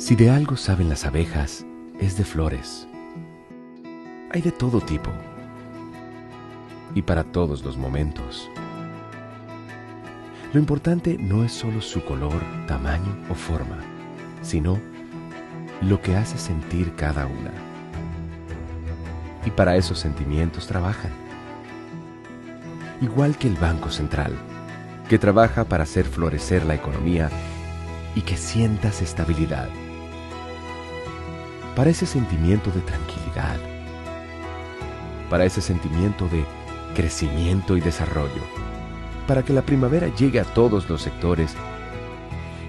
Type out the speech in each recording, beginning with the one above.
Si de algo saben las abejas, es de flores. Hay de todo tipo y para todos los momentos. Lo importante no es solo su color, tamaño o forma, sino lo que hace sentir cada una. Y para esos sentimientos trabajan. Igual que el Banco Central, que trabaja para hacer florecer la economía y que sientas estabilidad. Para ese sentimiento de tranquilidad. Para ese sentimiento de crecimiento y desarrollo. Para que la primavera llegue a todos los sectores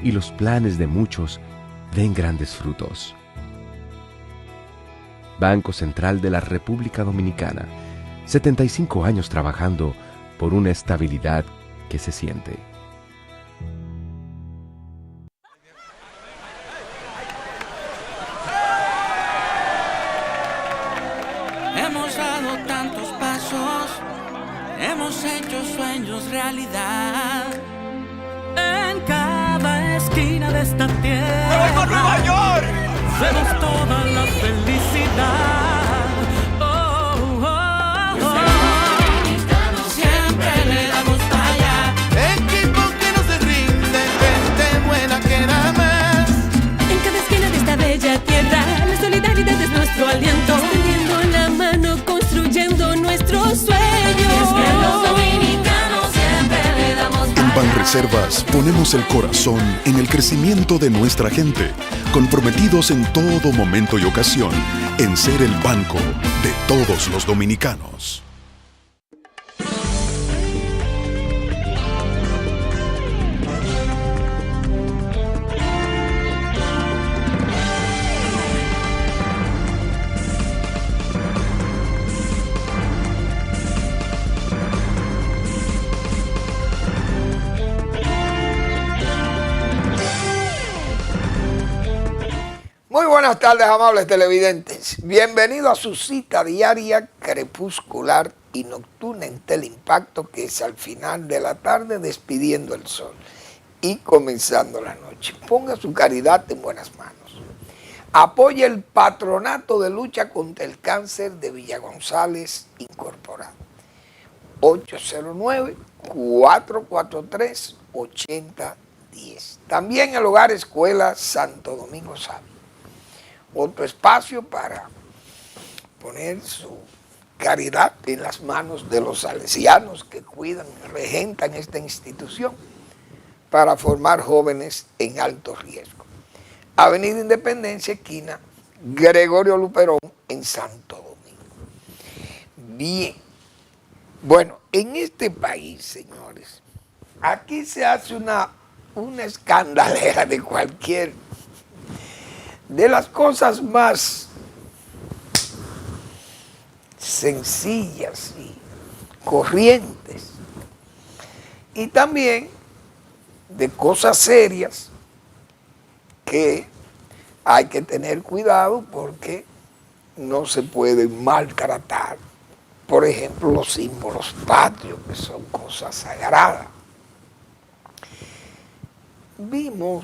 y los planes de muchos den grandes frutos. Banco Central de la República Dominicana, 75 años trabajando por una estabilidad que se siente. Hemos dado tantos pasos, hemos hecho sueños realidad. En cada esquina de esta tierra, ¡me voy por Nueva York! Vemos toda la felicidad. Oh, oh, oh. Siempre le damos para allá. Equipo que no se rinde, gente buena que nada más. En cada esquina de esta bella tierra, la solidaridad es nuestro aliento. Extendiendo la mano, construyendo nuestros sueños. Es que los dominicanos siempre le damos para allá. En Banreservas ponemos el corazón en el crecimiento de nuestra gente, comprometidos en todo momento y ocasión en ser el banco de todos los dominicanos. Muy buenas tardes, amables televidentes. Bienvenido a su cita diaria, crepuscular y nocturna en Teleimpacto, que es al final de la tarde despidiendo el sol y comenzando la noche. Ponga su caridad en buenas manos. Apoya el Patronato de Lucha contra el Cáncer de Villa González Incorporado. 809-443-8010. También el Hogar Escuela Santo Domingo Sabio. Otro espacio para poner su caridad en las manos de los salesianos que cuidan y regentan esta institución para formar jóvenes en alto riesgo. Avenida Independencia, esquina Gregorio Luperón, en Santo Domingo. Bien, bueno, en este país, señores, aquí se hace una escandalera de cualquier... de las cosas más sencillas y corrientes, y también de cosas serias que hay que tener cuidado porque no se pueden maltratar. Por ejemplo, los símbolos patrios, que son cosas sagradas. Vimos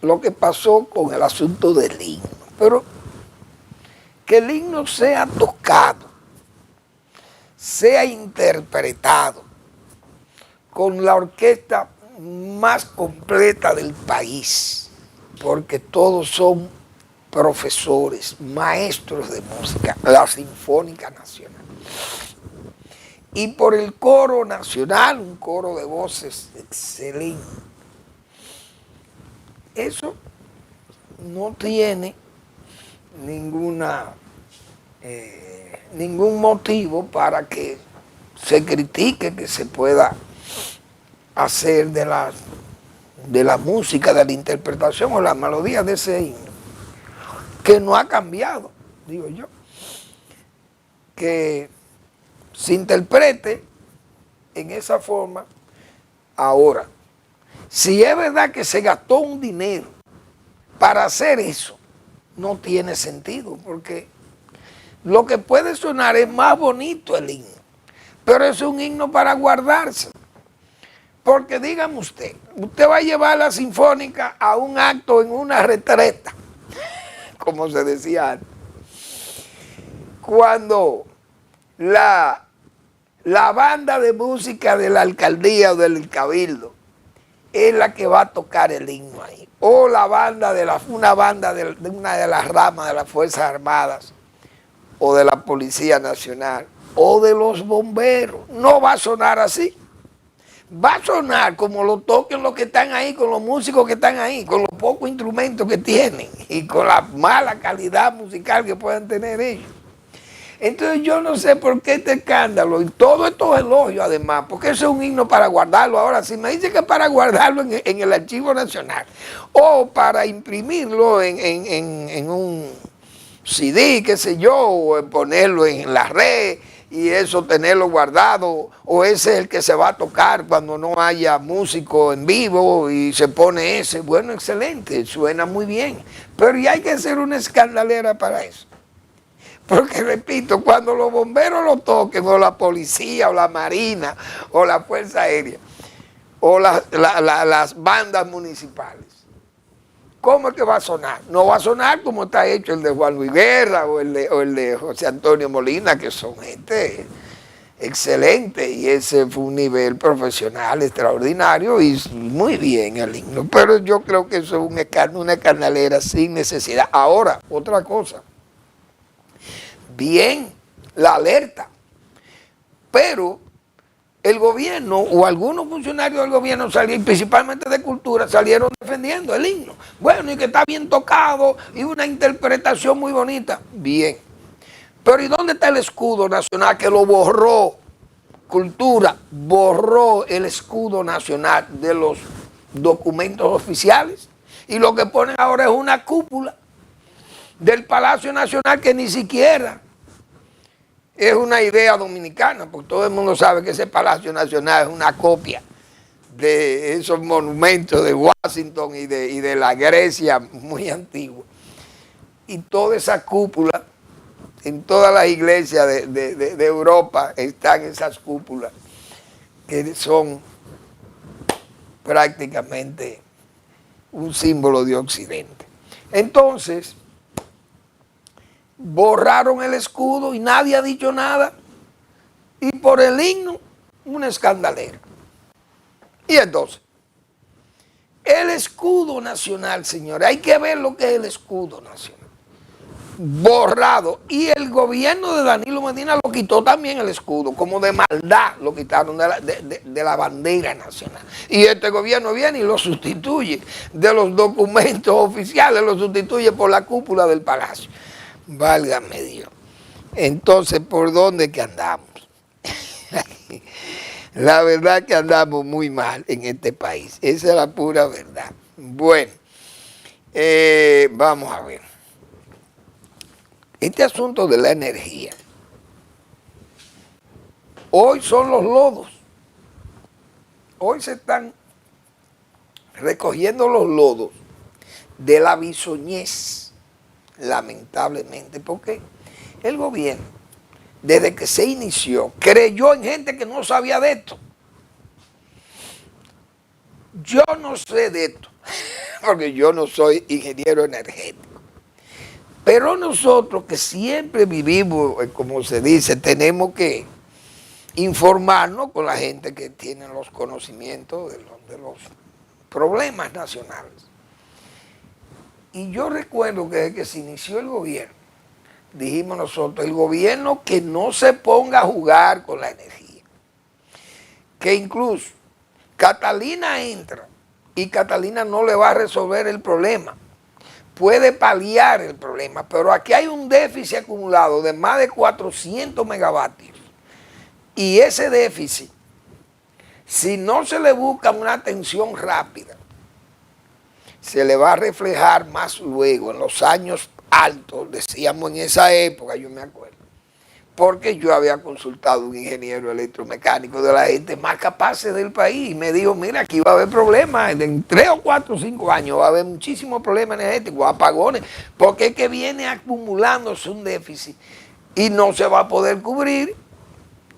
lo que pasó con el asunto del himno, pero que el himno sea tocado, sea interpretado con la orquesta más completa del país, porque todos son profesores, maestros de música, la Sinfónica Nacional, y por el coro nacional, un coro de voces excelente. Eso no tiene ningún motivo para que se critique que se pueda hacer de la música, de la interpretación o la melodía de ese himno, que no ha cambiado, digo yo, que se interprete en esa forma ahora. Si es verdad que se gastó un dinero para hacer eso, no tiene sentido, porque lo que puede sonar es más bonito el himno, pero es un himno para guardarse, Porque dígame usted va a llevar la sinfónica a un acto en una retreta, como se decía antes, cuando la banda de música de la alcaldía o del cabildo es la que va a tocar el himno ahí, o la banda de una banda de una de las ramas de las Fuerzas Armadas, o de la Policía Nacional, o de los bomberos. No va a sonar así. Va a sonar como lo toquen los que están ahí, con los músicos que están ahí, con los pocos instrumentos que tienen y con la mala calidad musical que puedan tener ellos. Entonces yo no sé por qué este escándalo y todos estos elogios además, porque eso es un himno para guardarlo. Ahora, si me dice que es para guardarlo en el Archivo Nacional o para imprimirlo en un CD, qué sé yo, o ponerlo en la red y eso tenerlo guardado, o ese es el que se va a tocar cuando no haya músico en vivo y se pone ese, bueno, excelente, suena muy bien, pero y hay que hacer una escandalera para eso. Porque repito, cuando los bomberos lo toquen, o la policía, o la marina, o la Fuerza Aérea, o las bandas municipales, ¿cómo es que va a sonar? No va a sonar como está hecho el de Juan Luis Guerra o el de José Antonio Molina, que son gente excelente, y ese fue un nivel profesional extraordinario y muy bien el himno. Pero yo creo que eso es una escandalera sin necesidad. Ahora, otra cosa. Bien, la alerta, pero el gobierno o algunos funcionarios del gobierno salieron, principalmente de cultura, salieron defendiendo el himno. Bueno, y que está bien tocado y una interpretación muy bonita. Bien, pero ¿y dónde está el escudo nacional que lo borró? Cultura borró el escudo nacional de los documentos oficiales y lo que ponen ahora es una cúpula del Palacio Nacional que ni siquiera es una idea dominicana, porque todo el mundo sabe que ese Palacio Nacional es una copia de esos monumentos de Washington y de la Grecia muy antigua. Y toda esa cúpula, en todas las iglesias de Europa están esas cúpulas que son prácticamente un símbolo de Occidente. Entonces, borraron el escudo y nadie ha dicho nada. Y por el himno, una escandalera. Y entonces, el escudo nacional, señores, hay que ver lo que es el escudo nacional. Borrado. Y el gobierno de Danilo Medina lo quitó también el escudo, como de maldad lo quitaron de la bandera nacional. Y este gobierno viene y lo sustituye de los documentos oficiales, lo sustituye por la cúpula del palacio. Válgame Dios. Entonces, ¿por dónde que andamos? La verdad que andamos muy mal en este país. Esa es la pura verdad. Bueno, vamos a ver. Este asunto de la energía. Hoy son los lodos. Hoy se están recogiendo los lodos de la bisoñez, lamentablemente, porque el gobierno, desde que se inició, creyó en gente que no sabía de esto. Yo no sé de esto, porque yo no soy ingeniero energético. Pero nosotros que siempre vivimos, como se dice, tenemos que informarnos con la gente que tiene los conocimientos de los problemas nacionales. Y yo recuerdo que desde que se inició el gobierno, dijimos nosotros, el gobierno que no se ponga a jugar con la energía. Que incluso Catalina entra y Catalina no le va a resolver el problema. Puede paliar el problema, pero aquí hay un déficit acumulado de más de 400 megavatios. Y ese déficit, si no se le busca una atención rápida, se le va a reflejar más luego, en los años altos, decíamos en esa época, yo me acuerdo, porque yo había consultado a un ingeniero electromecánico de la gente más capaces del país y me dijo, mira, aquí va a haber problemas, en 3 o 4 o 5 años va a haber muchísimos problemas energéticos, apagones, porque es que viene acumulándose un déficit y no se va a poder cubrir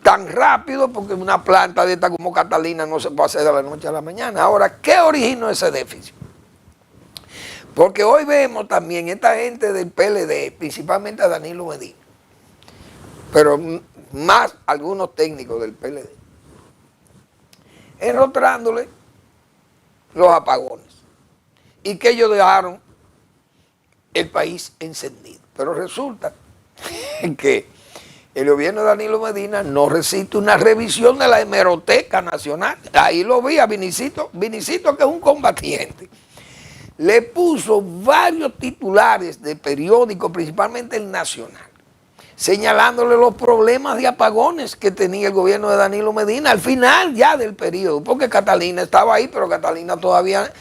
tan rápido, porque una planta de esta como Catalina no se puede hacer de la noche a la mañana. Ahora, ¿qué originó ese déficit? Porque hoy vemos también esta gente del PLD, principalmente a Danilo Medina, pero más algunos técnicos del PLD, enrostrándole los apagones y que ellos dejaron el país encendido. Pero resulta que el gobierno de Danilo Medina no resiste una revisión de la hemeroteca nacional. Ahí lo vi a Vinicito, Vinicito, que es un combatiente. Le puso varios titulares de periódicos, principalmente el Nacional, señalándole los problemas de apagones que tenía el gobierno de Danilo Medina al final ya del periodo, porque Catalina estaba ahí, pero Catalina todavía,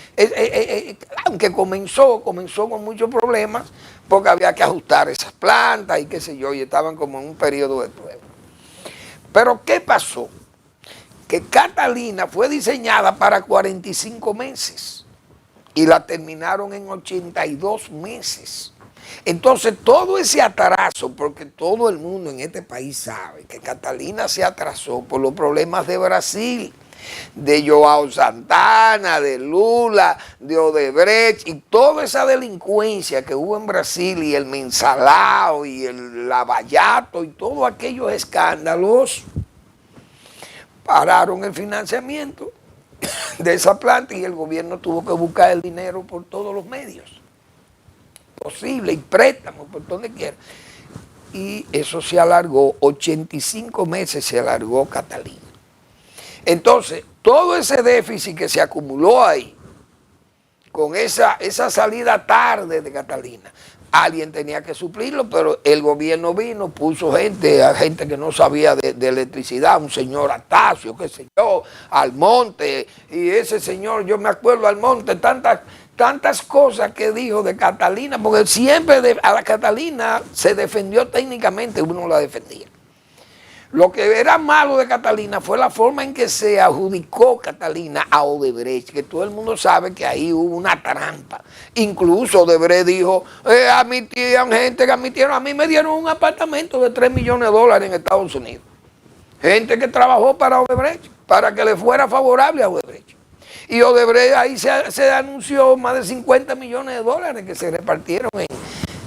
aunque comenzó con muchos problemas, porque había que ajustar esas plantas y qué sé yo, y estaban como en un periodo de prueba. Pero ¿qué pasó? Que Catalina fue diseñada para 45 meses y la terminaron en 82 meses. Entonces todo ese atraso, porque todo el mundo en este país sabe que Catalina se atrasó por los problemas de Brasil, de Joao Santana, de Lula, de Odebrecht y toda esa delincuencia que hubo en Brasil y el mensalao y el lavallato y todos aquellos escándalos pararon el financiamiento de esa planta y el gobierno tuvo que buscar el dinero por todos los medios posibles y préstamos por donde quiera. Y eso se alargó, 85 meses se alargó Catalina. Entonces, todo ese déficit que se acumuló ahí, con esa salida tarde de Catalina, alguien tenía que suplirlo, pero el gobierno vino, puso gente que no sabía de electricidad, un señor Atacio, qué sé yo, Almonte, y ese señor, yo me acuerdo Almonte, tantas cosas que dijo de Catalina, porque siempre a la Catalina se defendió técnicamente, uno la defendía. Lo que era malo de Catalina fue la forma en que se adjudicó Catalina a Odebrecht, que todo el mundo sabe que ahí hubo una trampa. Incluso Odebrecht dijo, admitían gente que admitieron, a mí me dieron un apartamento de $3 millones en Estados Unidos. Gente que trabajó para Odebrecht, para que le fuera favorable a Odebrecht. Y Odebrecht ahí se anunció más de $50 millones que se repartieron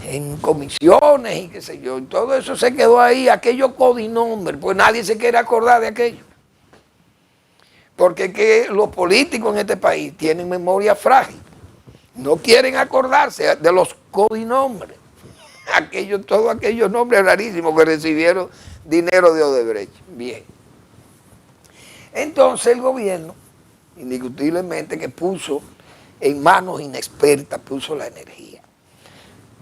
en comisiones y qué sé yo, y todo eso se quedó ahí, aquellos codinombres, pues nadie se quiere acordar de aquello. Porque que los políticos en este país tienen memoria frágil, no quieren acordarse de los codinombres, todos aquellos nombres rarísimos que recibieron dinero de Odebrecht. Bien. Entonces el gobierno, indiscutiblemente que puso en manos inexpertas, puso la energía.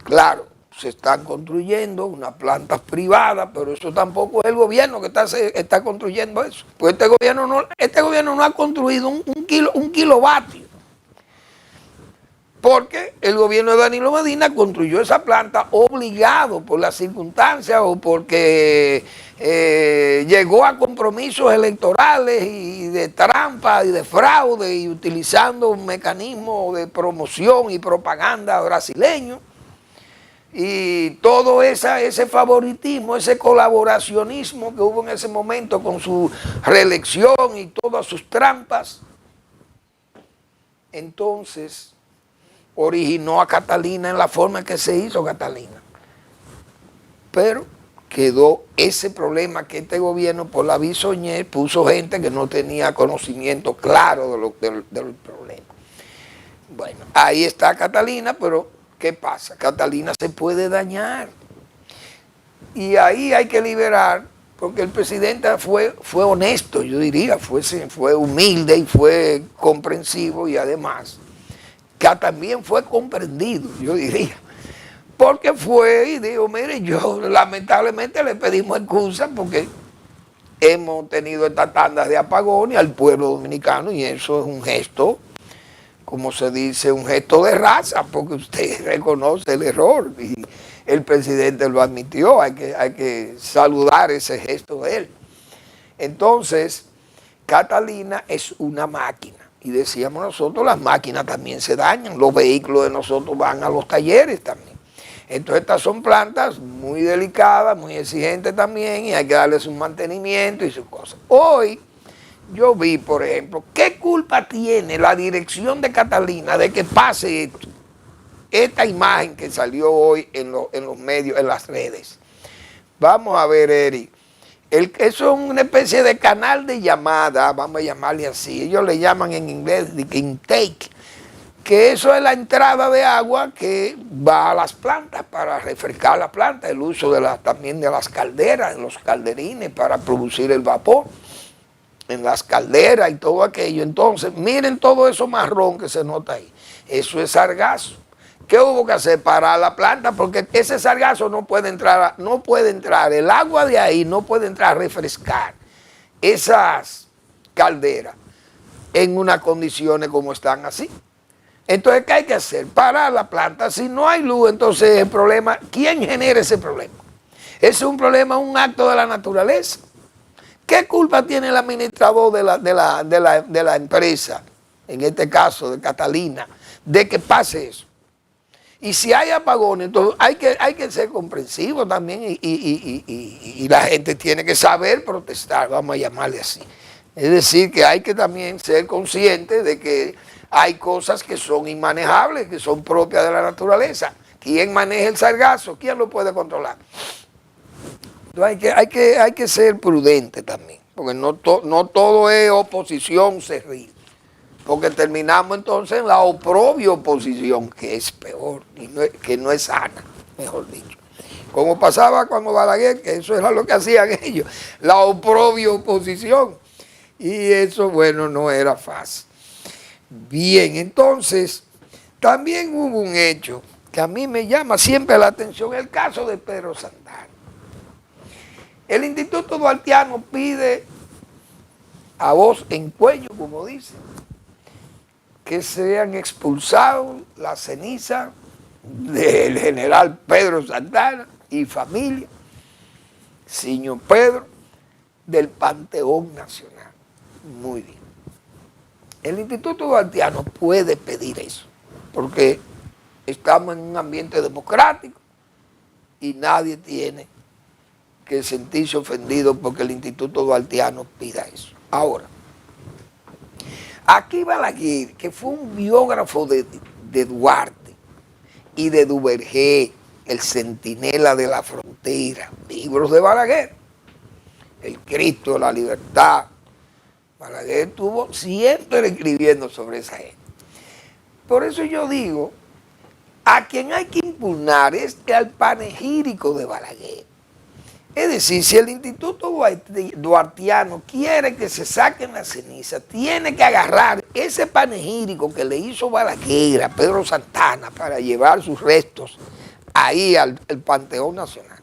Claro, se están construyendo unas plantas privadas, pero eso tampoco es el gobierno que está construyendo eso. Pues este gobierno no ha construido un kilovatio. Porque el gobierno de Danilo Medina construyó esa planta obligado por las circunstancias o porque llegó a compromisos electorales y de trampa y de fraude y utilizando un mecanismo de promoción y propaganda brasileño. Y todo ese favoritismo, ese colaboracionismo que hubo en ese momento con su reelección y todas sus trampas, entonces originó a Catalina en la forma en que se hizo Catalina. Pero quedó ese problema que este gobierno por la bisoñez puso gente que no tenía conocimiento claro del problema. Bueno, ahí está Catalina, pero ¿qué pasa? Catalina se puede dañar. Y ahí hay que liberar, porque el presidente fue honesto, yo diría, fue humilde y fue comprensivo y además que también fue comprendido, yo diría. Porque fue y dijo, mire, yo lamentablemente le pedimos excusa porque hemos tenido estas tandas de apagones al pueblo dominicano y eso es un gesto, como se dice, un gesto de raza, porque usted reconoce el error y el presidente lo admitió, hay que saludar ese gesto de él. Entonces, Catalina es una máquina y decíamos nosotros, las máquinas también se dañan, los vehículos de nosotros van a los talleres también. Entonces estas son plantas muy delicadas, muy exigentes también, y hay que darles un mantenimiento y sus cosas. Hoy yo vi, por ejemplo, ¿qué culpa tiene la dirección de Catalina de que pase esto? Esta imagen que salió hoy en los medios, en las redes. Vamos a ver, Eric. Eso es una especie de canal de llamada, vamos a llamarle así. Ellos le llaman en inglés de intake, que eso es la entrada de agua que va a las plantas para refrescar la planta, el uso también de las calderas, de los calderines para producir el vapor en las calderas y todo aquello. Entonces, miren todo eso marrón que se nota ahí. Eso es sargazo. ¿Qué hubo que hacer? Parar la planta, porque ese sargazo no puede entrar, el agua de ahí no puede entrar a refrescar esas calderas en unas condiciones como están así. Entonces, ¿qué hay que hacer? Parar la planta. Si no hay luz, entonces el problema, ¿quién genera ese problema? Ese es un problema, un acto de la naturaleza. ¿Qué culpa tiene el administrador de la empresa, en este caso de Catalina, de que pase eso? Y si hay apagones, entonces hay que ser comprensivo también y la gente tiene que saber protestar, vamos a llamarle así. Es decir, que hay que también ser consciente de que hay cosas que son inmanejables, que son propias de la naturaleza. ¿Quién maneja el sargazo? ¿Quién lo puede controlar? Entonces hay que ser prudente también, porque no todo es oposición cerril. Porque terminamos entonces en la oprobio oposición, que es peor, que no es sana, mejor dicho. Como pasaba cuando Balaguer, que eso era lo que hacían ellos, la oprobio oposición. Y eso, bueno, no era fácil. Bien, entonces, también hubo un hecho que a mí me llama siempre la atención, el caso de Pedro Santana. El Instituto Duartiano pide a voz en cuello, como dice, que sean expulsados las cenizas del general Pedro Santana y familia, señor Pedro, del Panteón Nacional. Muy bien. El Instituto Duartiano puede pedir eso, porque estamos en un ambiente democrático y nadie tiene que sentirse ofendido porque el Instituto Duartiano pida eso. Ahora, aquí Balaguer, que fue un biógrafo de Duarte y de Duvergé, el centinela de la frontera, libros de Balaguer, El Cristo de la Libertad. Balaguer estuvo siempre escribiendo sobre esa gente. Por eso yo digo, a quien hay que impugnar es al panegírico de Balaguer. Es decir, si el Instituto Duartiano quiere que se saquen las cenizas, tiene que agarrar ese panegírico que le hizo Balaguer a Pedro Santana para llevar sus restos ahí al Panteón Nacional.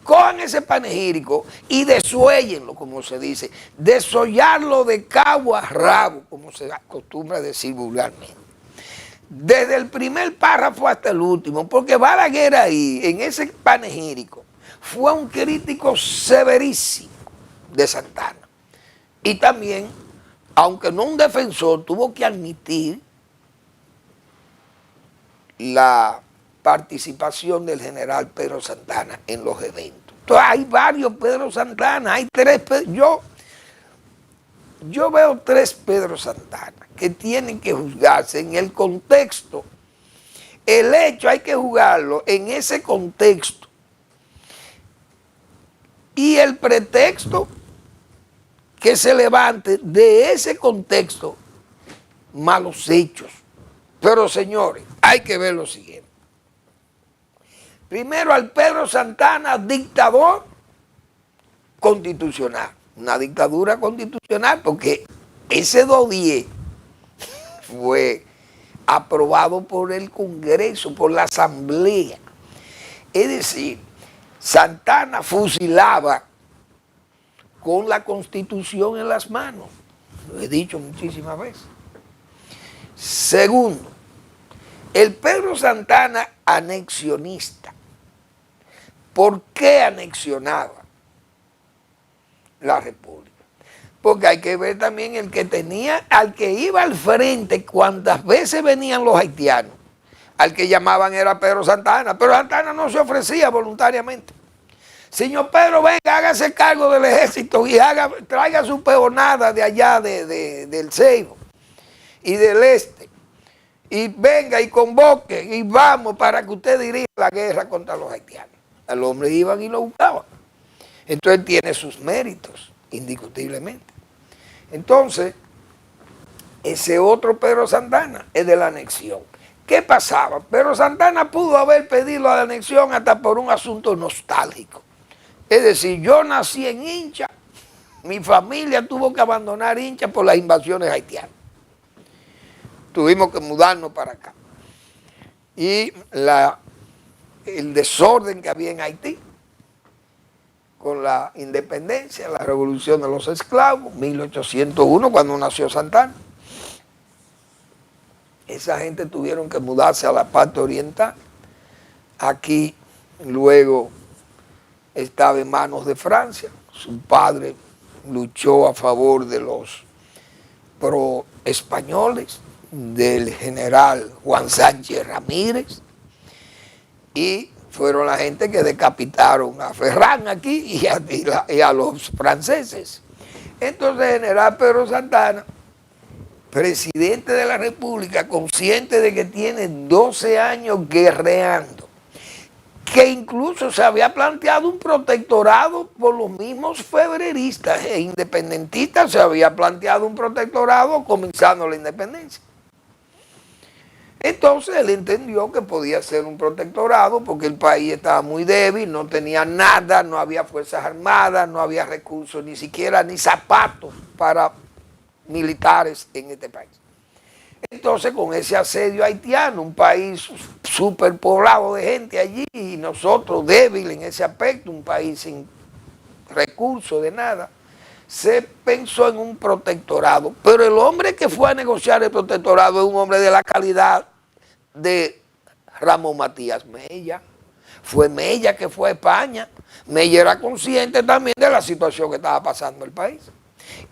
Cojan ese panegírico y desuéllenlo, como se dice, desollarlo de cabo a rabo, como se acostumbra decir vulgarmente. Desde el primer párrafo hasta el último, porque Balaguer ahí, en ese panegírico, fue un crítico severísimo de Santana. Y también, aunque no un defensor, tuvo que admitir la participación del general Pedro Santana en los eventos. Entonces hay varios Pedro Santana, hay tres. Yo veo tres Pedro Santana que tienen que juzgarse en el contexto. El hecho hay que juzgarlo en ese contexto. Y el pretexto que se levante de ese contexto, malos hechos. Pero señores, hay que ver lo siguiente. Primero al Pedro Santana, dictador constitucional. Una dictadura constitucional porque ese 210 fue aprobado por el Congreso, por la Asamblea. Es decir, Santana fusilaba con la Constitución en las manos. Lo he dicho muchísimas veces. Segundo, el Pedro Santana anexionista. ¿Por qué anexionaba la República? Porque hay que ver también el que tenía, al que iba al frente, cuántas veces venían los haitianos al que llamaban era Pedro Santana. Pero Santana no se ofrecía voluntariamente. Señor Pedro, venga, hágase cargo del ejército y traiga su peonada de allá del Ceibo y del este. Y venga y convoque y vamos para que usted dirija la guerra contra los haitianos. El hombre iban y lo buscaban. Entonces tiene sus méritos, indiscutiblemente. Entonces, ese otro Pedro Santana es de la anexión. ¿Qué pasaba? Pedro Santana pudo haber pedido la anexión hasta por un asunto nostálgico. Es decir, yo nací en Hincha, mi familia tuvo que abandonar Hincha por las invasiones haitianas. Tuvimos que mudarnos para acá. Y el desorden que había en Haití, con la independencia, la revolución de los esclavos, 1801, cuando nació Santana. Esa gente tuvieron que mudarse a la parte oriental. Aquí luego estaba en manos de Francia. Su padre luchó a favor de los pro-españoles, del general Juan Sánchez Ramírez, y fueron la gente que decapitaron a Ferrán aquí y a los franceses. Entonces el general Pedro Santana, presidente de la República, consciente de que tiene 12 años guerreando, que incluso se había planteado un protectorado por los mismos febreristas e independentistas, se había planteado un protectorado comenzando la independencia. Entonces él entendió que podía ser un protectorado porque el país estaba muy débil, no tenía nada, no había fuerzas armadas, no había recursos, ni siquiera ni zapatos para militares en este país. Entonces con ese asedio haitiano, un país superpoblado de gente allí y nosotros débiles en ese aspecto, un país sin recursos de nada, se pensó en un protectorado. Pero el hombre que fue a negociar el protectorado es un hombre de la calidad de Ramón Matías Mella. Fue Mella que fue a España. Mella era consciente también de la situación que estaba pasando el país.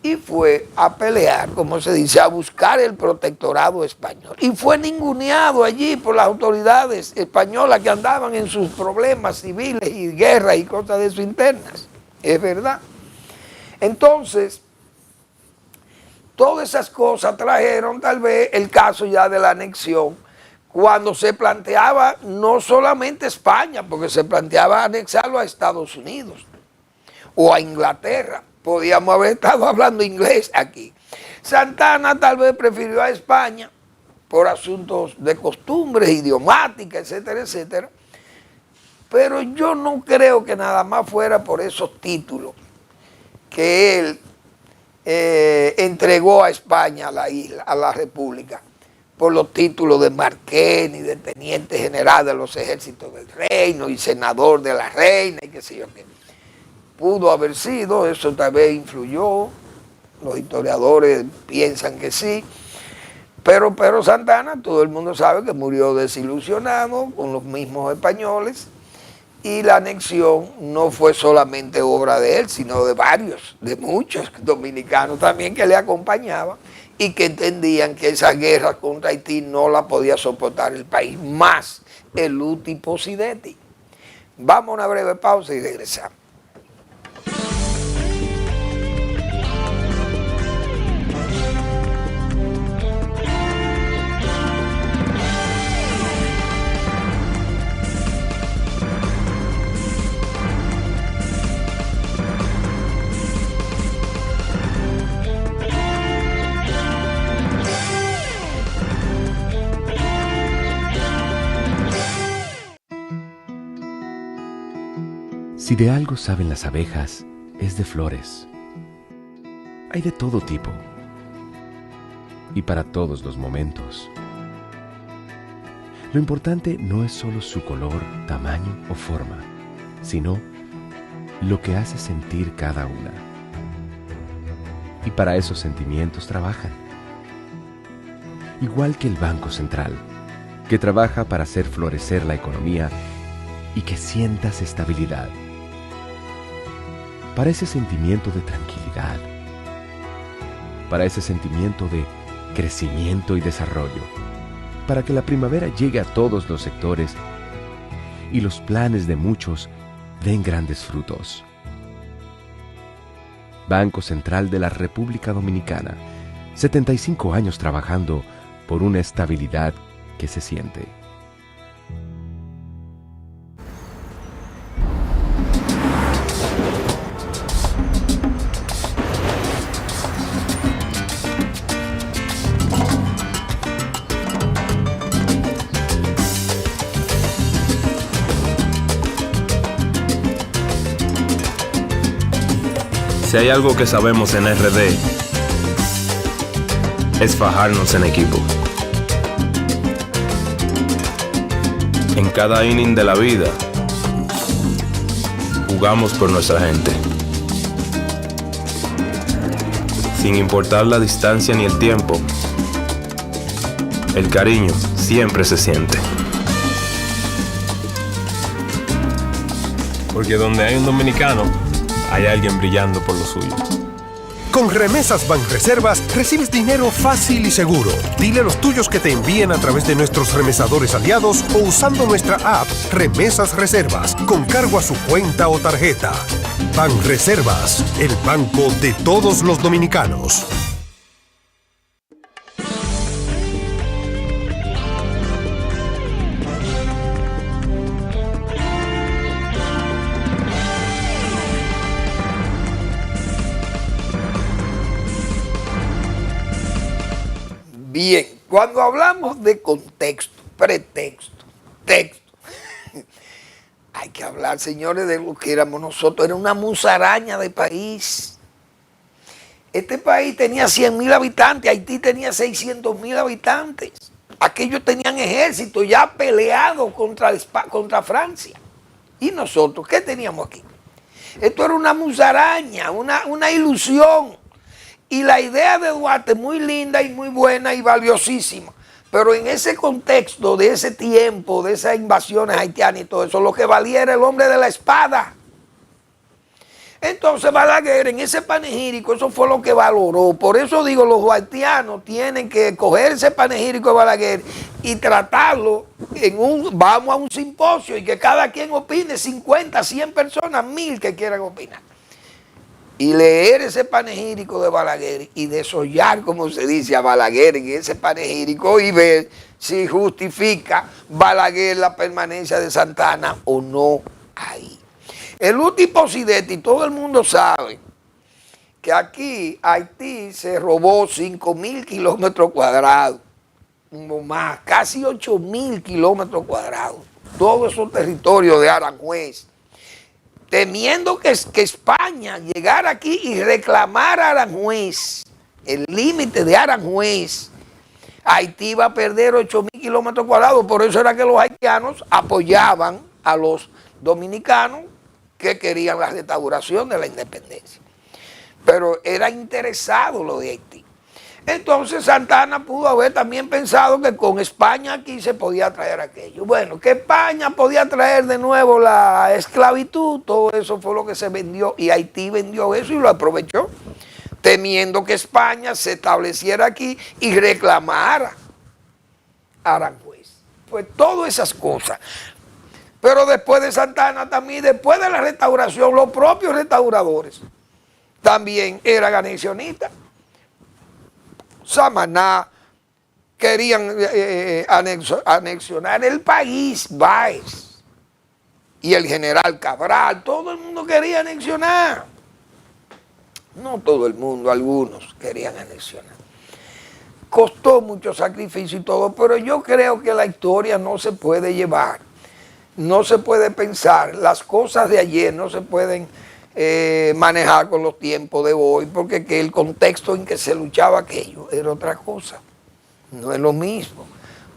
Y fue a pelear, como se dice, a buscar el protectorado español. Y fue ninguneado allí por las autoridades españolas que andaban en sus problemas civiles y guerras y cosas de eso internas. Es verdad. Entonces, todas esas cosas trajeron tal vez el caso ya de la anexión, cuando se planteaba no solamente España, porque se planteaba anexarlo a Estados Unidos o a Inglaterra. Podíamos haber estado hablando inglés aquí. Santana tal vez prefirió a España por asuntos de costumbres, idiomáticas, etcétera, etcétera. Pero yo no creo que nada más fuera por esos títulos que él entregó a España, a la isla, a la República, por los títulos de marqués y de teniente general de los ejércitos del reino y senador de la reina y qué sé yo qué. Pudo haber sido, eso tal vez influyó, los historiadores piensan que sí, pero Pedro Santana, todo el mundo sabe que murió desilusionado con los mismos españoles, y la anexión no fue solamente obra de él, sino de varios, de muchos dominicanos también que le acompañaban y que entendían que esa guerra contra Haití no la podía soportar el país, más el uti possidetis. Vamos a una breve pausa y regresamos. Si de algo saben las abejas, es de flores. Hay de todo tipo y para todos los momentos. Lo importante no es solo su color, tamaño o forma, sino lo que hace sentir cada una. Y para esos sentimientos trabajan. Igual que el Banco Central, que trabaja para hacer florecer la economía y que sientas estabilidad. Para ese sentimiento de tranquilidad, para ese sentimiento de crecimiento y desarrollo, para que la primavera llegue a todos los sectores y los planes de muchos den grandes frutos. Banco Central de la República Dominicana, 75 años trabajando por una estabilidad que se siente. Si hay algo que sabemos en RD, es fajarnos en equipo. En cada inning de la vida, jugamos por nuestra gente. Sin importar la distancia ni el tiempo, el cariño siempre se siente. Porque donde hay un dominicano, hay alguien brillando por lo suyo. Con Remesas Banreservas recibes dinero fácil y seguro. Dile a los tuyos que te envíen a través de nuestros remesadores aliados o usando nuestra app Remesas Reservas con cargo a su cuenta o tarjeta. Banreservas, el banco de todos los dominicanos. Bien, cuando hablamos de contexto, pretexto, texto, hay que hablar, señores, de lo que éramos nosotros. Era una musaraña de país. Este país tenía 100.000 habitantes, Haití tenía 600.000 habitantes. Aquellos tenían ejército ya peleado contra Francia. ¿Y nosotros qué teníamos aquí? Esto era una musaraña, una ilusión. Y la idea de Duarte muy linda y muy buena y valiosísima. Pero en ese contexto de ese tiempo, de esas invasiones haitianas y todo eso, lo que valía era el hombre de la espada. Entonces Balaguer en ese panegírico, eso fue lo que valoró. Por eso digo, los haitianos tienen que coger ese panegírico de Balaguer y tratarlo vamos a un simposio y que cada quien opine, 50, 100 personas, 1000 que quieran opinar. Y leer ese panegírico de Balaguer y desollar, como se dice, a Balaguer en ese panegírico y ver si justifica Balaguer la permanencia de Santana o no ahí. El último presidente, y todo el mundo sabe que aquí Haití se robó 5.000 kilómetros cuadrados, o más, casi 8.000 kilómetros cuadrados, todos esos territorios de Aranjuez, temiendo que España llegara aquí y reclamara Aranjuez, el límite de Aranjuez. Haití iba a perder 8.000 kilómetros cuadrados, por eso era que los haitianos apoyaban a los dominicanos que querían la restauración de la independencia. Pero era interesado lo de Haití. Entonces Santana pudo haber también pensado que con España aquí se podía traer aquello. Bueno, que España podía traer de nuevo la esclavitud, todo eso fue lo que se vendió y Haití vendió eso y lo aprovechó, temiendo que España se estableciera aquí y reclamara Aranjuez. Pues todas esas cosas. Pero después de Santana también, después de la restauración, los propios restauradores también eran anexionistas. Samaná, querían anexionar el país, Báez y el general Cabral, todo el mundo quería anexionar. No todo el mundo, algunos querían anexionar. Costó mucho sacrificio y todo, pero yo creo que la historia no se puede llevar, no se puede pensar, las cosas de ayer no se pueden manejar con los tiempos de hoy, porque que el contexto en que se luchaba aquello era otra cosa, no es lo mismo,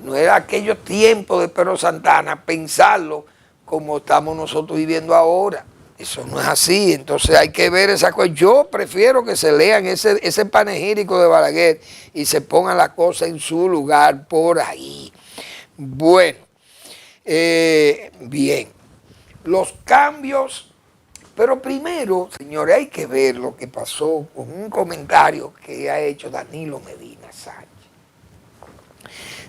no era aquellos tiempos de Pedro Santana, pensarlo como estamos nosotros viviendo ahora, eso no es así, entonces hay que ver esa cosa. Yo prefiero que se lean ese panegírico de Balaguer y se pongan las cosas en su lugar por ahí. Bueno, bien, los cambios. Pero primero, señores, hay que ver lo que pasó con un comentario que ha hecho Danilo Medina Sánchez.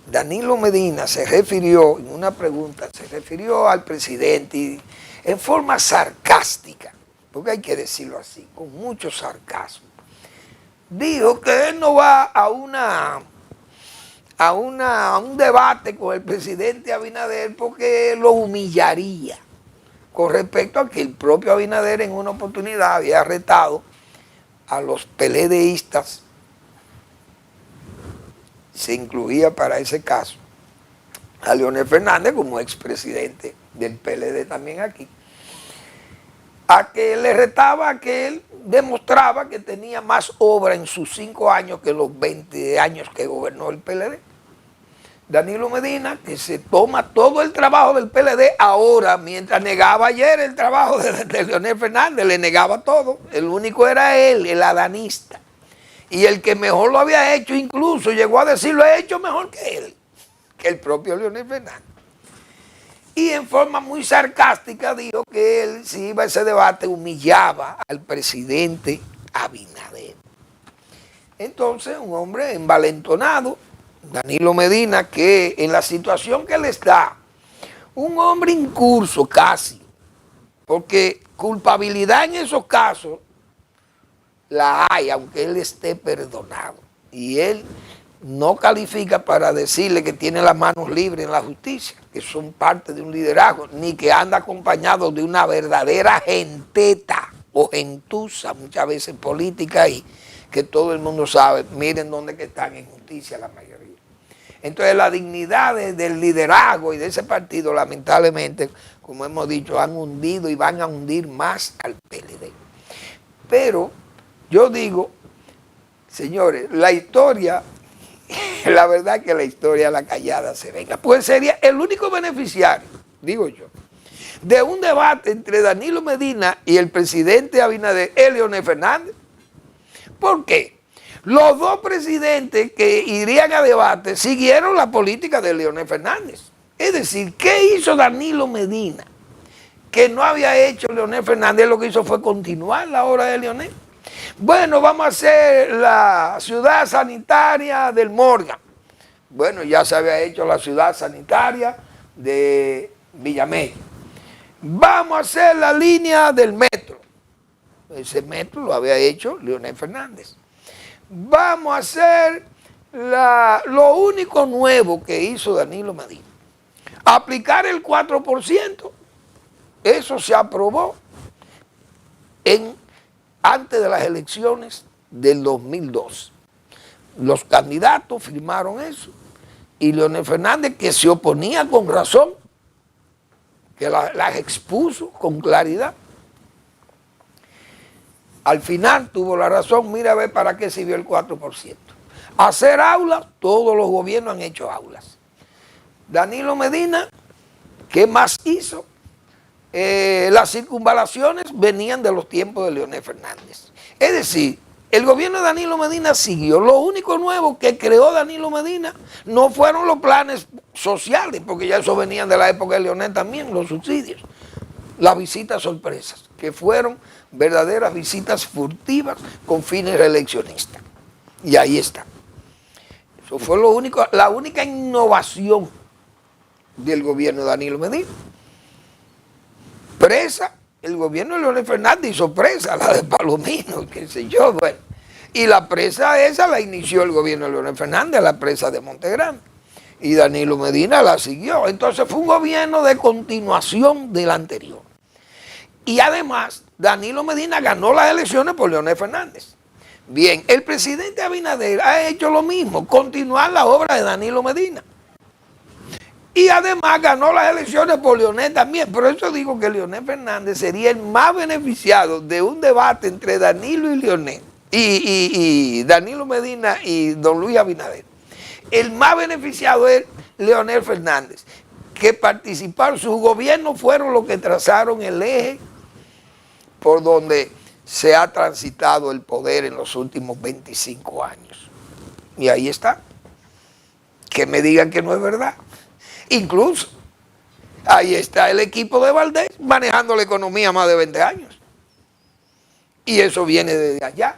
Danilo Medina se refirió, en una pregunta, se refirió al presidente y en forma sarcástica, porque hay que decirlo así, con mucho sarcasmo. Dijo que él no va a un debate con el presidente Abinader porque lo humillaría, con respecto a que el propio Abinader en una oportunidad había retado a los PLDistas, se incluía para ese caso a Leonel Fernández como expresidente del PLD también aquí, a que le retaba a que él demostraba que tenía más obra en sus 5 años que los 20 años que gobernó el PLD. Danilo Medina, que se toma todo el trabajo del PLD ahora, mientras negaba ayer el trabajo de Leonel Fernández, le negaba todo. El único era él, el adanista. Y el que mejor lo había hecho, incluso llegó a decir, lo he hecho mejor que él, que el propio Leonel Fernández. Y en forma muy sarcástica dijo que él, si iba a ese debate, humillaba al presidente Abinader. Entonces, un hombre envalentonado, Danilo Medina, que en la situación que él está, un hombre incurso casi, porque culpabilidad en esos casos la hay, aunque él esté perdonado. Y él no califica para decirle que tiene las manos libres en la justicia, que son parte de un liderazgo, ni que anda acompañado de una verdadera genteta o gentuza, muchas veces política, y que todo el mundo sabe, miren dónde que están en justicia la mayoría. Entonces la dignidad del liderazgo y de ese partido, lamentablemente, como hemos dicho, han hundido y van a hundir más al PLD. Pero yo digo, señores, la historia, la verdad que la historia la callada se venga, pues sería el único beneficiario, digo yo, de un debate entre Danilo Medina y el presidente Abinader, Leonel Fernández. ¿Por qué? Los dos presidentes que irían a debate siguieron la política de Leonel Fernández. Es decir, ¿qué hizo Danilo Medina que no había hecho Leonel Fernández? Lo que hizo fue continuar la obra de Leonel. Bueno, vamos a hacer la ciudad sanitaria del Morgan. Bueno, ya se había hecho la ciudad sanitaria de Villamella. Vamos a hacer la línea del metro. Ese metro lo había hecho Leonel Fernández. Vamos a hacer lo único nuevo que hizo Danilo Medina. Aplicar el 4%. Eso se aprobó antes de las elecciones del 2002. Los candidatos firmaron eso. Y Leonel Fernández, que se oponía con razón, que las expuso con claridad, al final tuvo la razón. Mira a ver para qué sirvió el 4%. Hacer aulas, todos los gobiernos han hecho aulas. Danilo Medina, ¿qué más hizo? Las circunvalaciones venían de los tiempos de Leonel Fernández. Es decir, el gobierno de Danilo Medina siguió. Lo único nuevo que creó Danilo Medina no fueron los planes sociales, porque ya eso venían de la época de Leonel también, los subsidios. Las visitas sorpresas, que fueron verdaderas visitas furtivas con fines reeleccionistas. Y ahí está. Eso fue la única innovación del gobierno de Danilo Medina. Presa, el gobierno de Leonel Fernández hizo presa, la de Palomino, qué sé yo, bueno. Y la presa esa la inició el gobierno de Leonel Fernández, la presa de Montegrande. Y Danilo Medina la siguió. Entonces fue un gobierno de continuación del anterior. Y además, Danilo Medina ganó las elecciones por Leonel Fernández. Bien, el presidente Abinader ha hecho lo mismo, continuar la obra de Danilo Medina. Y además ganó las elecciones por Leonel también. Por eso digo que Leonel Fernández sería el más beneficiado de un debate entre Danilo y Leonel. Y Danilo Medina y don Luis Abinader. El más beneficiado es Leonel Fernández, que participaron, sus gobiernos fueron los que trazaron el eje por donde se ha transitado el poder en los últimos 25 años. Y ahí está. Que me digan que no es verdad. Incluso, ahí está el equipo de Valdés manejando la economía más de 20 años. Y eso viene desde allá,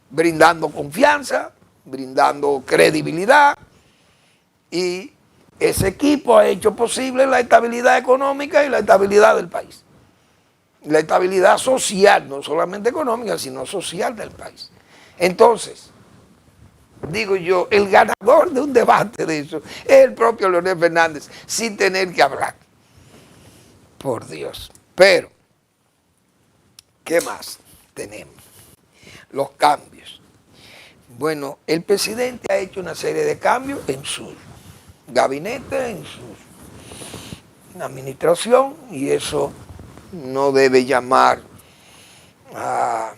brindando confianza, brindando credibilidad Y ese equipo ha hecho posible la estabilidad económica y la estabilidad del país. La estabilidad social, no solamente económica, sino social del país. Entonces, digo yo, el ganador de un debate de eso es el propio Leonel Fernández, sin tener que hablar. Por Dios. Pero, ¿qué más tenemos? Los cambios. Bueno, el presidente ha hecho una serie de cambios en su gabinete, en su administración, y eso no debe llamar a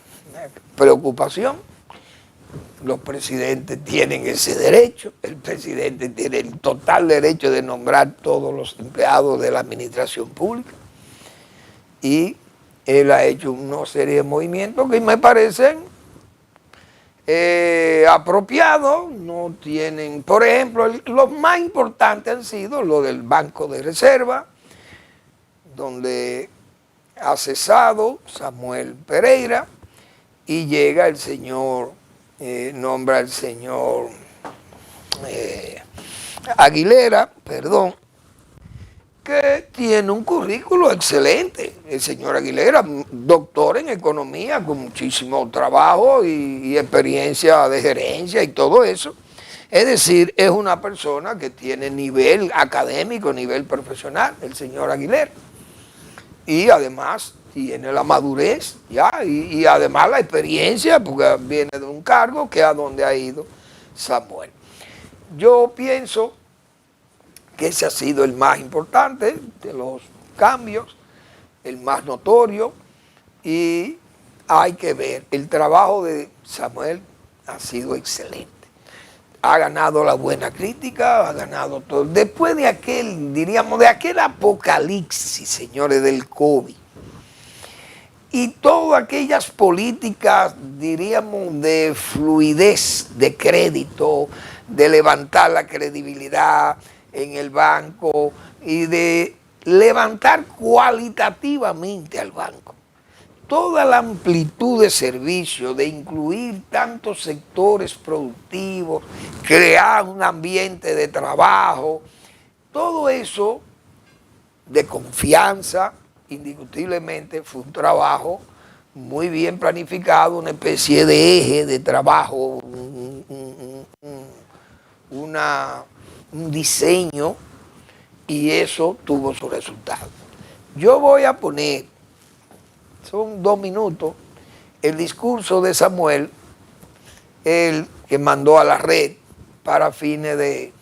preocupación. Los presidentes tienen ese derecho, el presidente tiene el total derecho de nombrar todos los empleados de la administración pública, y él ha hecho una serie de movimientos que me parecen apropiados. No tienen, por ejemplo, los más importantes han sido lo del Banco de Reserva, donde ha cesado Samuel Pereira y llega el señor, nombra al señor Aguilera, que tiene un currículo excelente. El señor Aguilera, doctor en economía, con muchísimo trabajo y experiencia de gerencia y todo eso. Es decir, es una persona que tiene nivel académico, nivel profesional, el señor Aguilera. Y además tiene la madurez, ya, y además la experiencia, porque viene de un cargo que es a donde ha ido Samuel. Yo pienso que ese ha sido el más importante de los cambios, el más notorio, y hay que ver, el trabajo de Samuel ha sido excelente. Ha ganado la buena crítica, ha ganado todo. Después de aquel, diríamos, de aquel apocalipsis, señores, del COVID, y todas aquellas políticas, diríamos, de fluidez de crédito, de levantar la credibilidad en el banco y de levantar cualitativamente al banco. Toda la amplitud de servicio, de incluir tantos sectores productivos, crear un ambiente de trabajo, todo eso de confianza, indiscutiblemente fue un trabajo muy bien planificado, una especie de eje de trabajo, un diseño, y eso tuvo su resultado. Yo voy a poner, son 2 minutos, el discurso de Samuel, el que mandó a la red para fines de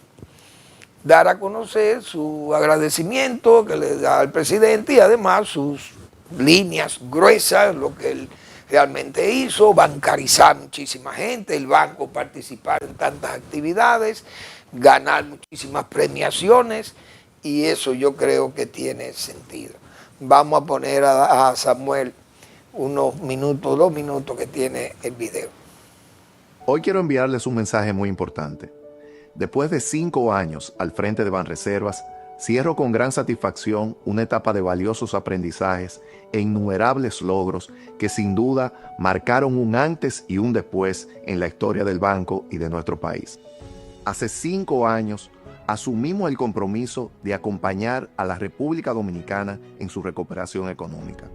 dar a conocer su agradecimiento que le da al presidente y además sus líneas gruesas, lo que él realmente hizo, bancarizar muchísima gente, el banco participar en tantas actividades, ganar muchísimas premiaciones, y eso yo creo que tiene sentido. Vamos a poner a Samuel unos minutos, 2 minutos que tiene el video. Hoy quiero enviarles un mensaje muy importante. Después de 5 años al frente de Banreservas, cierro con gran satisfacción una etapa de valiosos aprendizajes e innumerables logros que sin duda marcaron un antes y un después en la historia del banco y de nuestro país. Hace 5 años asumimos el compromiso de acompañar a la República Dominicana en su recuperación económica.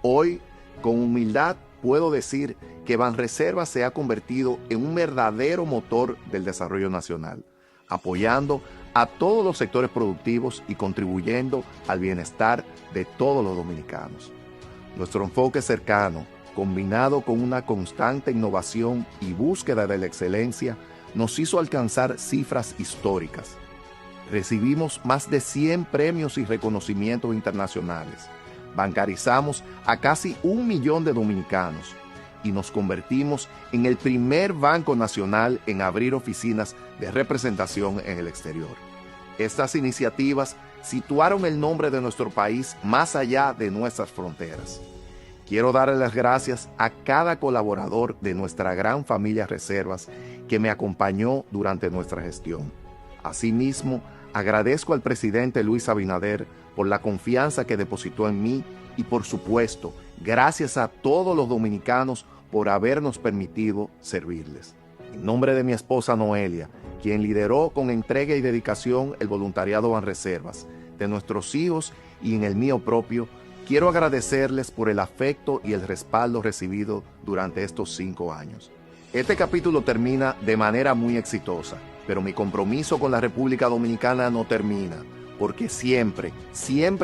Hoy, con humildad, puedo decir que Banreservas se ha convertido en un verdadero motor del desarrollo nacional, apoyando a todos los sectores productivos y contribuyendo al bienestar de todos los dominicanos. Nuestro enfoque cercano, combinado con una constante innovación y búsqueda de la excelencia, nos hizo alcanzar cifras históricas. Recibimos más de 100 premios y reconocimientos internacionales. Bancarizamos a casi 1 millón de dominicanos y nos convertimos en el primer banco nacional en abrir oficinas de representación en el exterior. Estas iniciativas situaron el nombre de nuestro país más allá de nuestras fronteras. Quiero darle las gracias a cada colaborador de nuestra gran familia Reservas que me acompañó durante nuestra gestión. Asimismo, agradezco al presidente Luis Abinader por la confianza que depositó en mí y, por supuesto, gracias a todos los dominicanos por habernos permitido servirles. En nombre de mi esposa Noelia, quien lideró con entrega y dedicación el voluntariado Banreservas, de nuestros hijos y en el mío propio, quiero agradecerles por el afecto y el respaldo recibido durante estos 5 años. Este capítulo termina de manera muy exitosa, pero mi compromiso con la República Dominicana no termina, porque siempre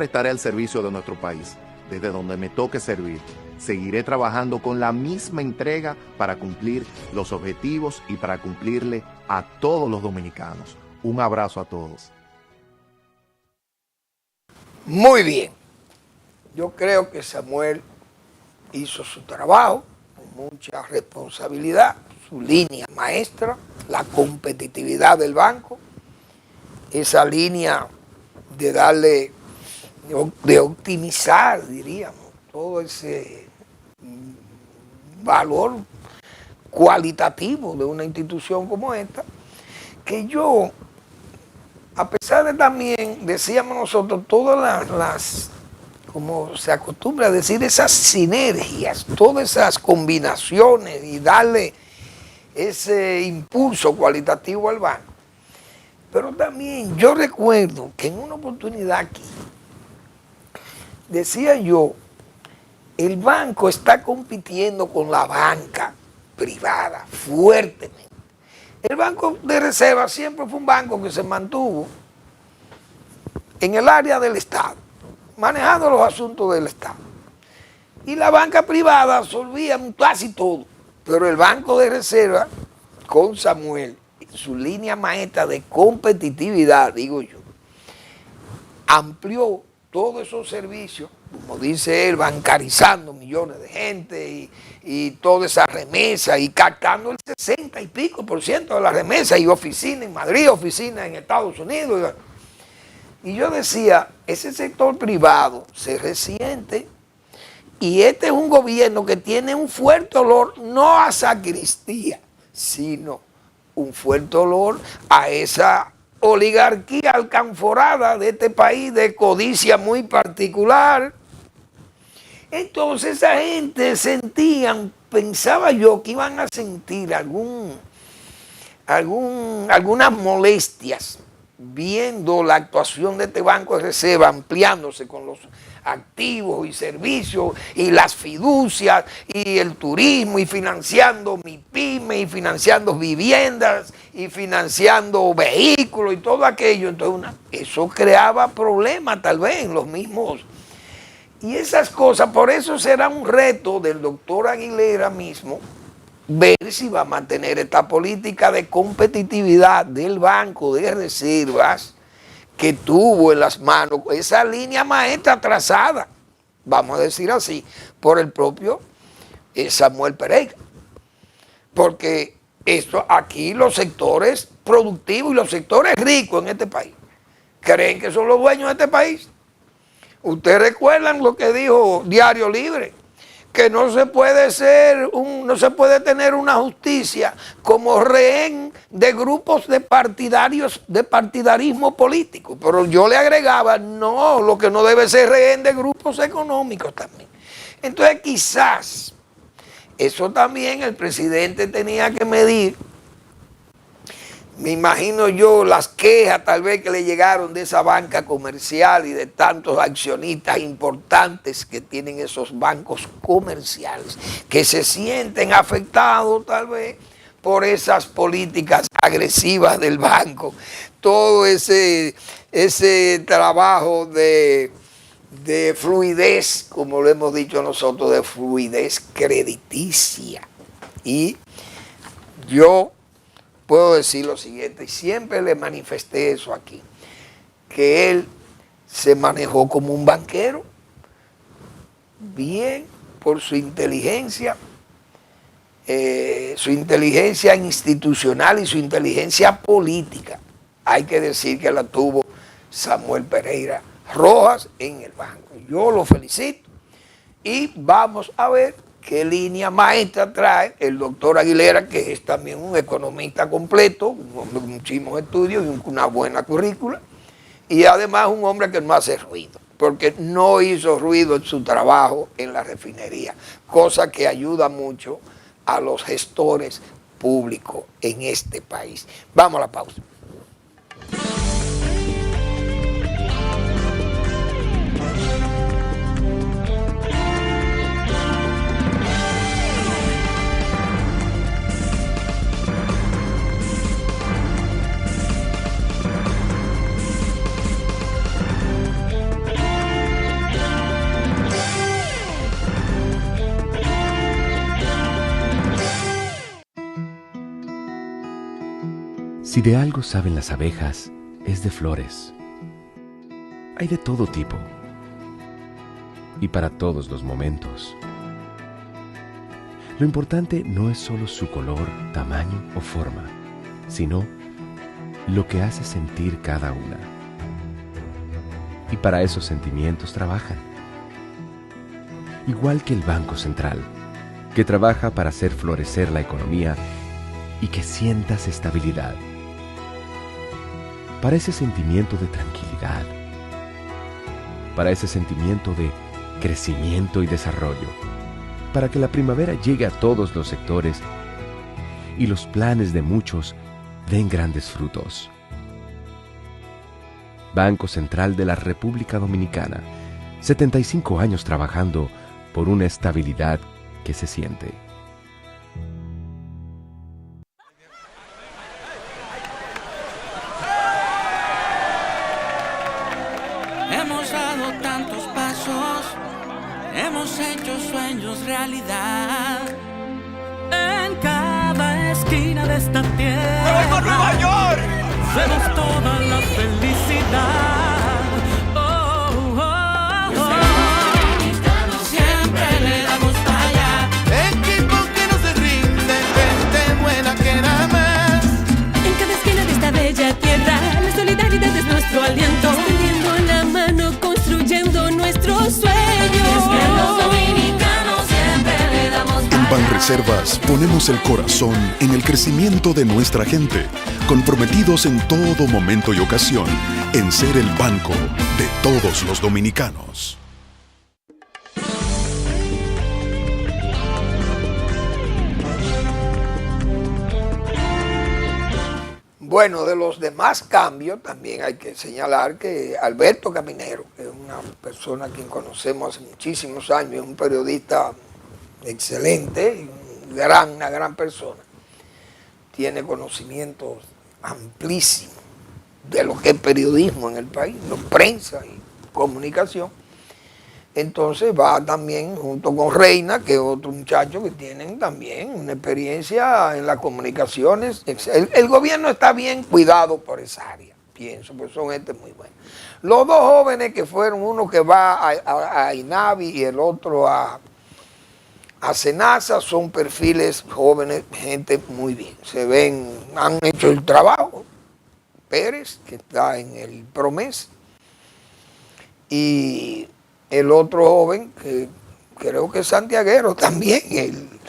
estaré al servicio de nuestro país, desde donde me toque servir. Seguiré trabajando con la misma entrega para cumplir los objetivos y para cumplirle a todos los dominicanos. Un abrazo a todos. Muy bien. Yo creo que Samuel hizo su trabajo con mucha responsabilidad, su línea maestra, la competitividad del banco, esa línea de darle, de optimizar, diríamos, todo ese valor cualitativo de una institución como esta, que yo, a pesar de también, decíamos nosotros, todas las como se acostumbra a decir, esas sinergias, todas esas combinaciones y darle ese impulso cualitativo al banco. Pero también yo recuerdo que en una oportunidad aquí, decía yo, el banco está compitiendo con la banca privada fuertemente. El Banco de Reserva siempre fue un banco que se mantuvo en el área del Estado, manejando los asuntos del Estado. Y la banca privada absorbía casi todo. Pero el Banco de Reserva, con Samuel, su línea maestra de competitividad, digo yo, amplió todos esos servicios, como dice él, bancarizando millones de gente y toda esa remesa y captando el 60 y pico % de la remesa y oficina en Madrid, oficina en Estados Unidos. Y yo decía, ese sector privado se resiente y este es un gobierno que tiene un fuerte olor, no a sacristía, sino un fuerte olor a esa oligarquía alcanforada de este país de codicia muy particular. Entonces esa gente sentían, pensaba yo que iban a sentir algunas molestias viendo la actuación de este Banco de Reserva ampliándose con los activos y servicios y las fiducias y el turismo y financiando MIPYME y financiando viviendas y financiando vehículos y todo aquello. Entonces eso creaba problemas tal vez en los mismos. Y esas cosas, por eso será un reto del doctor Aguilera mismo ver si va a mantener esta política de competitividad del Banco de Reservas que tuvo en las manos esa línea maestra trazada, vamos a decir así, por el propio Samuel Pereira. Porque esto aquí los sectores productivos y los sectores ricos en este país creen que son los dueños de este país. Ustedes recuerdan lo que dijo Diario Libre, que no se puede tener una justicia como rehén de grupos de partidarios, de partidarismo político. Pero yo le agregaba, no, lo que no debe ser rehén de grupos económicos también. Entonces quizás eso también el presidente tenía que medir. Me imagino yo las quejas tal vez que le llegaron de esa banca comercial y de tantos accionistas importantes que tienen esos bancos comerciales, que se sienten afectados tal vez por esas políticas agresivas del banco. Todo ese trabajo de fluidez, como lo hemos dicho nosotros, de fluidez crediticia. Y yo puedo decir lo siguiente, y siempre le manifesté eso aquí, que él se manejó como un banquero, bien por su inteligencia institucional y su inteligencia política. Hay que decir que la tuvo Samuel Pereira Rojas en el banco. Yo lo felicito y vamos a ver qué línea maestra trae el doctor Aguilera, que es también un economista completo, un hombre con muchísimos estudios y una buena currícula, y además un hombre que no hace ruido, porque no hizo ruido en su trabajo en la refinería, cosa que ayuda mucho a los gestores público en este país. Vamos a la pausa. Si de algo saben las abejas, es de flores. Hay de todo tipo y para todos los momentos. Lo importante no es solo su color, tamaño o forma, sino lo que hace sentir cada una. Y para esos sentimientos trabajan. Igual que el Banco Central, que trabaja para hacer florecer la economía y que sientas estabilidad. Para ese sentimiento de tranquilidad, para ese sentimiento de crecimiento y desarrollo, para que la primavera llegue a todos los sectores y los planes de muchos den grandes frutos. Banco Central de la República Dominicana, 75 años trabajando por una estabilidad que se siente. Hemos dado tantos pasos, hemos hecho sueños realidad. En cada esquina de esta tierra, ¡Nueva Nueva York! vemos toda la felicidad. Oh, oh, oh. Siempre le damos para allá. Equipo que no se rinde, gente buena que da más. En cada esquina de esta bella tierra, la solidaridad es nuestro aliento. Extendiendo la mano, construyendo nuestros sueños. Es que los dominicanos siempre le damos En Banreservas ponemos el corazón en el crecimiento de nuestra gente, comprometidos en todo momento y ocasión en ser el banco de todos los dominicanos. Bueno, de los demás cambios también hay que señalar que Alberto Caminero, que es una persona a quien conocemos hace muchísimos años, es un periodista excelente, una gran persona, tiene conocimientos amplísimos de lo que es periodismo en el país, prensa y comunicación. Entonces va también junto con Reina, que es otro muchacho que tienen también una experiencia en las comunicaciones. El gobierno está bien cuidado por esa área, pienso, pues son gente muy buena. Los dos jóvenes que fueron, uno que va a INAVI y el otro a SENASA, son perfiles jóvenes, gente muy bien. Se ven, han hecho el trabajo. Pérez, que está en el PROMES, y el otro joven, que creo que es santiaguero también,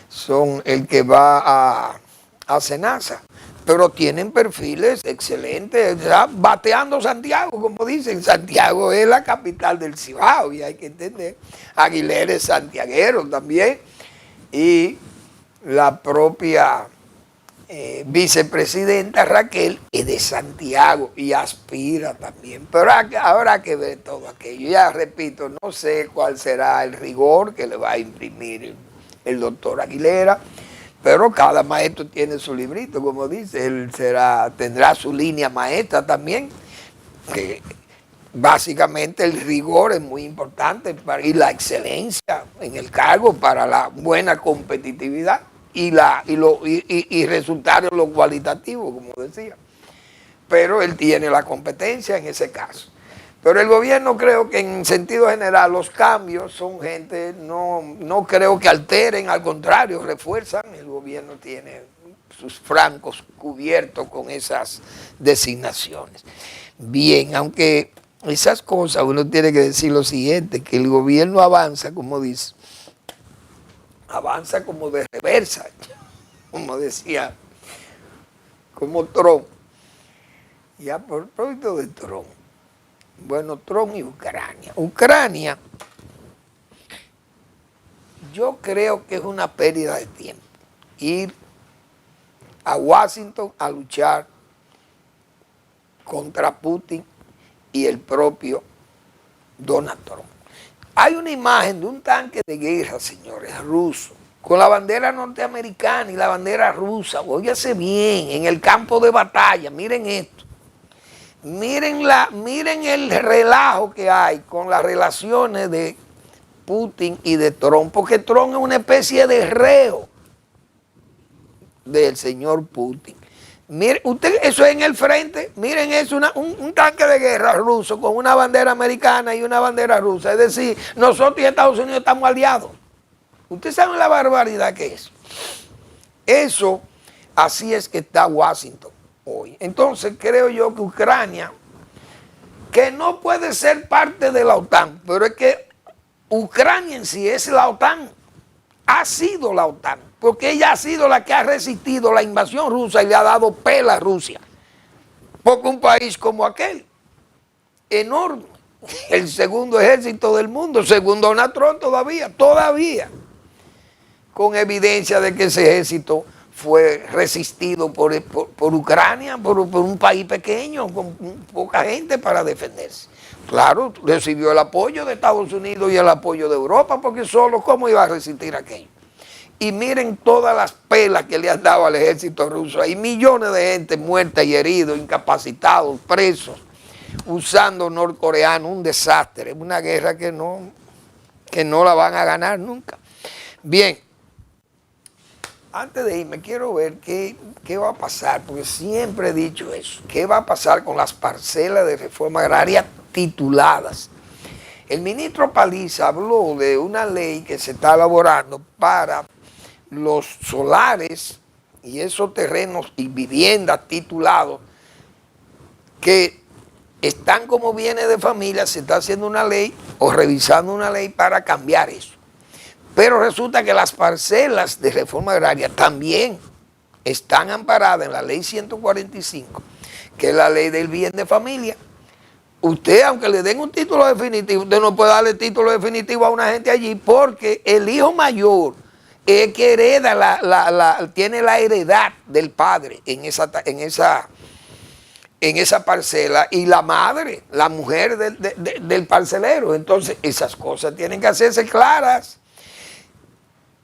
son el que va a SENASA, pero tienen perfiles excelentes, ya bateando Santiago, como dicen. Santiago es la capital del Cibao y hay que entender, Aguilera es santiaguero también, y la propia vicepresidenta Raquel es de Santiago y aspira también, pero habrá que ver todo aquello. Ya repito, no sé cuál será el rigor que le va a imprimir el doctor Aguilera, pero cada maestro tiene su librito, como dice, él tendrá su línea maestra también, que básicamente el rigor es muy importante y la excelencia en el cargo para la buena competitividad y resultar en lo cualitativo, como decía. Pero él tiene la competencia en ese caso. Pero el gobierno, creo que en sentido general los cambios son gente, no creo que alteren, al contrario, refuerzan. El gobierno tiene sus francos cubiertos con esas designaciones. Bien, aunque esas cosas uno tiene que decir lo siguiente, que el gobierno avanza, como dice, avanza como de reversa, como decía, como Trump. Y a propósito de Trump, bueno, Trump y Ucrania. Ucrania, yo creo que es una pérdida de tiempo ir a Washington a luchar contra Putin y el propio Donald Trump. Hay una imagen de un tanque de guerra, señores, ruso, con la bandera norteamericana y la bandera rusa. Óigase bien, en el campo de batalla. Miren esto. Miren el relajo que hay con las relaciones de Putin y de Trump, porque Trump es una especie de reo del señor Putin. Miren, usted, eso es en el frente, miren eso, un tanque de guerra ruso con una bandera americana y una bandera rusa. Es decir, nosotros y Estados Unidos estamos aliados. Ustedes saben la barbaridad que es. Eso, así es que está Washington hoy. Entonces creo yo que Ucrania, que no puede ser parte de la OTAN, pero es que Ucrania en sí es la OTAN, ha sido la OTAN, porque ella ha sido la que ha resistido la invasión rusa y le ha dado pela a Rusia. Porque un país como aquel, enorme, el segundo ejército del mundo, según Donald Trump todavía, con evidencia de que ese ejército fue resistido por Ucrania, por un país pequeño, con poca gente para defenderse. Claro, recibió el apoyo de Estados Unidos y el apoyo de Europa, porque solo, ¿cómo iba a resistir aquello? Y miren todas las pelas que le han dado al ejército ruso. Hay millones de gente muerta y heridos, incapacitados, presos, usando norcoreanos, un desastre, una guerra que no la van a ganar nunca. Bien, antes de irme quiero ver qué va a pasar, porque siempre he dicho eso, qué va a pasar con las parcelas de reforma agraria tituladas. El ministro Paliza habló de una ley que se está elaborando para los solares y esos terrenos y viviendas titulados que están como bienes de familia. Se está haciendo una ley o revisando una ley para cambiar eso. Pero resulta que las parcelas de reforma agraria también están amparadas en la ley 145, que es la ley del bien de familia. Usted, aunque le den un título definitivo, usted no puede darle título definitivo a una gente allí, porque el hijo mayor es que hereda tiene la heredad del padre en esa parcela, y la madre, la mujer del parcelero. Entonces esas cosas tienen que hacerse claras.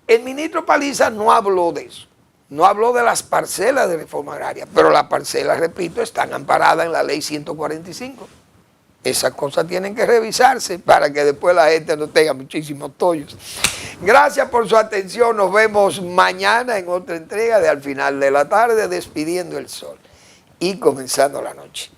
El ministro Paliza no habló de eso, no habló de las parcelas de reforma agraria, pero las parcelas, repito, están amparadas en la ley 145. Esas cosas tienen que revisarse para que después la gente no tenga muchísimos tollos. Gracias por su atención. Nos vemos mañana en otra entrega de Al Final de la Tarde, despidiendo el sol y comenzando la noche.